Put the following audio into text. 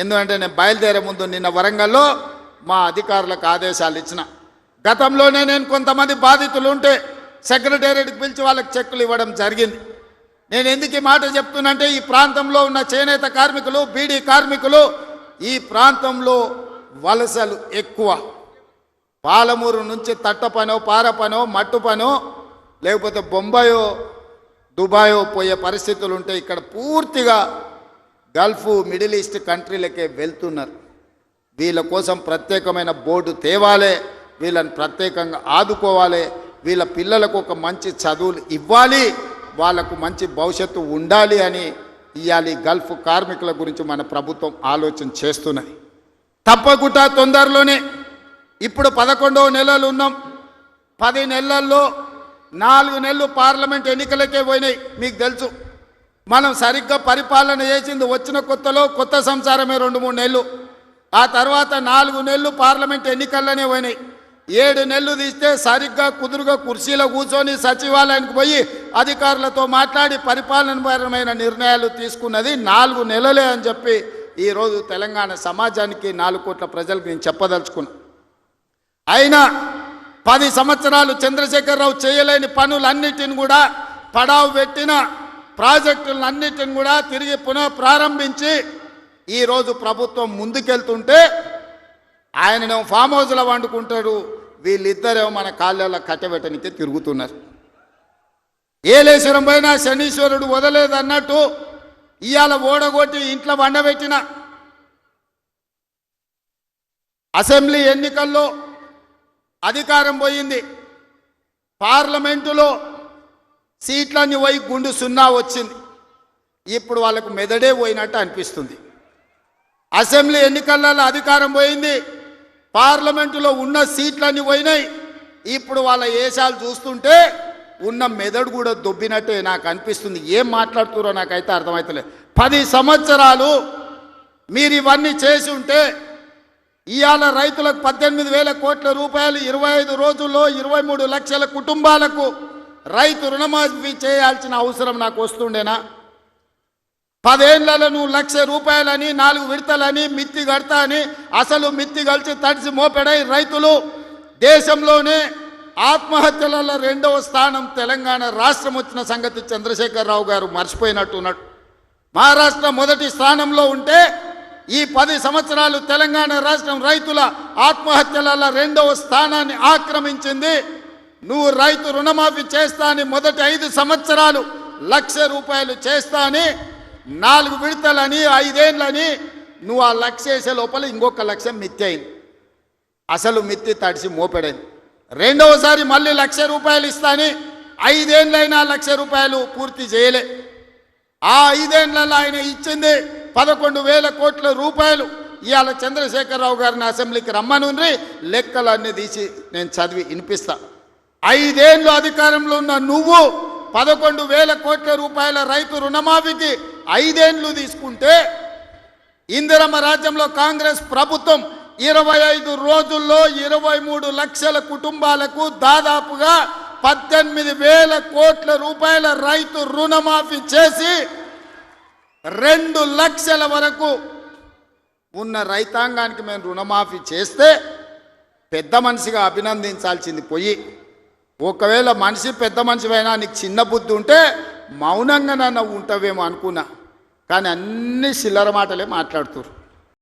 ఎందుకంటే నేను బయలుదేరే ముందు నిన్న వరంగల్లో మా అధికారులకు ఆదేశాలు ఇచ్చిన. గతంలోనే నేను కొంతమంది బాధితులు ఉంటే సెక్రటేరియట్కి పిలిచి వాళ్ళకి చెక్కులు ఇవ్వడం జరిగింది. నేను ఎందుకు ఈ మాట చెప్తున్నంటే ఈ ప్రాంతంలో ఉన్న చేనేత కార్మికులు, బీడీ కార్మికులు, ఈ ప్రాంతంలో వలసలు ఎక్కువ. పాలమూరు నుంచి తట్ట పనో, పార పనో, మట్టు పనో, లేకపోతే బొంబాయో, దుబాయో పోయే పరిస్థితులు ఉంటే ఇక్కడ పూర్తిగా గల్ఫ్, మిడిల్ ఈస్ట్ కంట్రీలకే వెళ్తున్నారు. వీళ్ళ కోసం ప్రత్యేకమైన బోర్డు తేవాలి, వీళ్ళని ప్రత్యేకంగా ఆదుకోవాలి, వీళ్ళ పిల్లలకు ఒక మంచి చదువులు ఇవ్వాలి, వాళ్ళకు మంచి భవిష్యత్తు ఉండాలి అని ఇవాళ గల్ఫ్ కార్మికుల గురించి మన ప్రభుత్వం ఆలోచన చేస్తున్నది. తప్పకుండా తొందరలోనే ఇప్పుడు 11వ నెలలు ఉన్నాం. 10 నెలల్లో 4 నెలలు పార్లమెంట్ ఎన్నికలకే పోయినాయి. మీకు తెలుసు, మనం సరిగ్గా పరిపాలన చేసింది వచ్చిన కొత్తలో కొత్త సంసారమే 2-3 నెలలు. ఆ తర్వాత 4 నెలలు పార్లమెంట్ ఎన్నికల్లోనే పోయినాయి. 7 నెలలు తీస్తే సరిగ్గా కుదురుగా కుర్చీలో కూర్చొని సచివాలయానికి పోయి అధికారులతో మాట్లాడి పరిపాలనపరమైన నిర్ణయాలు తీసుకున్నది 4 నెలలే అని చెప్పి ఈరోజు తెలంగాణ సమాజానికి 4 కోట్ల ప్రజలకు నేను చెప్పదలుచుకున్నా. అయినా 10 సంవత్సరాలు చంద్రశేఖరరావు చేయలేని పనులన్నిటిని కూడా పడావు పెట్టిన ప్రాజెక్టులన్నిటిని కూడా తిరిగి పునః ప్రారంభించి ఈరోజు ప్రభుత్వం ముందుకెళ్తుంటే ఆయననేమో ఫామ్ హౌస్లో వండుకుంటాడు, వీళ్ళిద్దరేమో మన కాళ్ళలో కట్టబెట్టనికే తిరుగుతున్నారు. ఏలేశ్వరం పోయినా శనీశ్వరుడు వదలేదన్నట్టు ఇవాళ ఓడగొట్టి ఇంట్లో వండబెట్టిన అసెంబ్లీ ఎన్నికల్లో అధికారం పోయింది. పార్లమెంటులో సీట్లన్నీ పోయి గుండు 0 వచ్చింది. ఇప్పుడు వాళ్ళకు మెదడే పోయినట్టు అనిపిస్తుంది. అసెంబ్లీ ఎన్నికలలో అధికారం పోయింది, పార్లమెంటులో ఉన్న సీట్లన్నీ పోయినాయి. ఇప్పుడు వాళ్ళ ఏషాలు చూస్తుంటే ఉన్న మెదడు కూడా దొబ్బినట్టే నాకు అనిపిస్తుంది. ఏం మాట్లాడుతున్నారో నాకైతే అర్థమవుతలేదు. 10 సంవత్సరాలు మీరు ఇవన్నీ చేసి ఉంటే ఇవాళ రైతులకు 18,000 కోట్ల రూపాయలు 25 రోజుల్లో 23 లక్షల కుటుంబాలకు రైతు రుణమాఫీ చేయాల్సిన అవసరం నాకు వస్తుండేనా? 10 ఏళ్లలో నువ్వు 1,00,000 రూపాయలని 4 విడతలని మిత్తి కడతా అని అసలు మిత్తి కలిసి తడిసి మోపెడై రైతులు దేశంలోనే ఆత్మహత్యలలో 2వ స్థానం తెలంగాణ రాష్ట్రం వచ్చిన సంగతి చంద్రశేఖరరావు గారు మర్చిపోయినట్టున్నాడు. మహారాష్ట్ర మొదటి స్థానంలో ఉంటే ఈ 10 సంవత్సరాలు తెలంగాణ రాష్ట్రం రైతుల ఆత్మహత్యలలో 2వ స్థానాన్ని ఆక్రమించింది. నువ్వు రైతు రుణమాఫీ చేస్తా అని మొదటి 5 సంవత్సరాలు 1,00,000 రూపాయలు చేస్తా అని 4 విడతలని 5 ఏళ్ళని నువ్వు ఆ 1,00,000 చేసే లోపల ఇంకొక 1,00,000 మిత్తి అయింది. అసలు మిత్తి తడిసి మోపెడైంది. రెండవసారి మళ్ళీ 1,00,000 రూపాయలు ఇస్తాని 5 ఏళ్ళైనా 1,00,000 రూపాయలు పూర్తి చేయలే. ఆ 5 ఏళ్ళలో ఆయన ఇచ్చింది 11,000 కోట్ల రూపాయలు. ఇవాళ చంద్రశేఖరరావు గారిని అసెంబ్లీకి రమ్మనుండ్రి, లెక్కలన్నీ తీసి నేను చదివి వినిపిస్తా. 5 ఏళ్ళు అధికారంలో ఉన్న నువ్వు 11,000 కోట్ల రూపాయల రైతు రుణమాఫీకి 5 ఏళ్ళు తీసుకుంటే ఇందిరమ్మ రాజ్యంలో కాంగ్రెస్ ప్రభుత్వం 25 రోజుల్లో 23 లక్షల కుటుంబాలకు దాదాపుగా 18,000 కోట్ల రూపాయల రైతు రుణమాఫీ చేసి 2 లక్షల వరకు ఉన్న రైతాంగానికి మేము రుణమాఫీ చేస్తే పెద్ద మనిషిగా అభినందించాల్సింది పోయి, ఒకవేళ మనిషి పెద్ద మనిషివైనా నీకు చిన్న బుద్ధి ఉంటే మౌనంగా నన్ను ఉంటావేమో అనుకున్నా. కానీ అన్ని చిల్లర మాటలే మాట్లాడుతున్నారు.